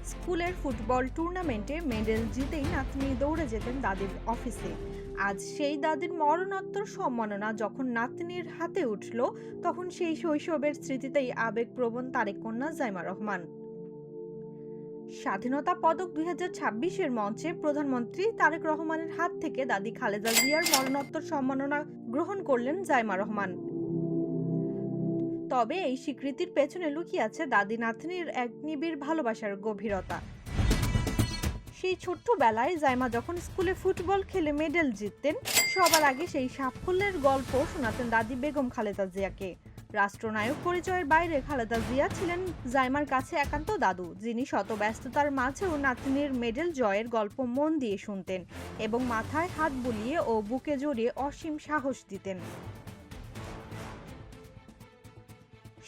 স্কুলের ফুটবল টুর্নামেন্টে মেডেল জিতেই নাতনি দৌড়ে যেতেন দাদির অফিসে। আজ সেই দাদির মরণোত্তর সম্মাননা যখন নাতনির হাতে উঠল, তখন সেই শৈশবের স্মৃতিতেই আবেগপ্রবণ তারেক কন্যা জাইমা রহমান। স্বাধীনতা পদক 2026-এর মঞ্চে প্রধানমন্ত্রী তারেক রহমানের হাত থেকে দাদি খালেদা জিয়ার মরণোত্তর সম্মাননা গ্রহণ করলেন জাইমা রহমান। তবে এই স্বীকৃতির পেছনে লুকিয়ে আছে দাদি নাতনির এক নিবিড় ভালোবাসার গভীরতা। সেই ছোট্টবেলায় জাইমা যখন স্কুলে ফুটবল খেলে মেডেল জিততেন, সবার আগে সেই সাফল্যের গল্প শোনাতেন দাদি বেগম খালেদা জিয়াকে। রাষ্ট্রনায়ক পরিচয়ের বাইরে খালেদা জিয়া ছিলেন জাইমার কাছে একান্ত দাদু, যিনি শত ব্যস্ততার মাঝেও নাতনির মেডেল জয়ের গল্প মন দিয়ে শুনতেন এবং মাথায় হাত বুলিয়ে ও বুকে জড়িয়ে অসীম সাহস দিতেন।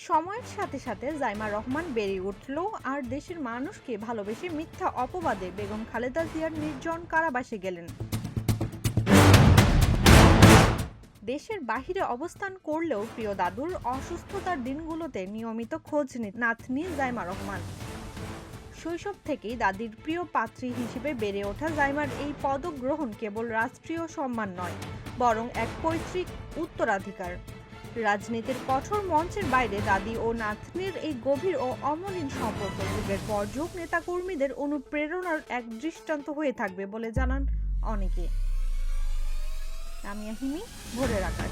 সময়ের সাথে সাথে জাইমা রহমান বেড়ে উঠল আর দেশের মানুষকে ভালোবেসে মিথ্যা অপবাদে বেগম খালেদা জিয়ার নির্জন কারাবাসে গেলেন। দেশের বাহিরে অবস্থান করলেও প্রিয় দাদুর অসুস্থতার দিনগুলোতে নিয়মিত খোঁজ নিত নাতনি জাইমা রহমান। শৈশব থেকেই দাদির প্রিয় পাত্রী হিসেবে বেড়ে ওঠা জাইমার এই পদক গ্রহণ কেবল রাষ্ট্রীয় সম্মান নয়, বরং এক পৈতৃক উত্তরাধিকার। রাজনীতির কঠোর মঞ্চের বাইরে দাদি ও নাতনির এই গভীর ও অমলিন সম্পর্ক যুগের পর যুগ নেতাকর্মীদের অনুপ্রেরণার এক দৃষ্টান্ত হয়ে থাকবে বলে জানান অনেকে। আমি হিমি, ভোরের আকাশ।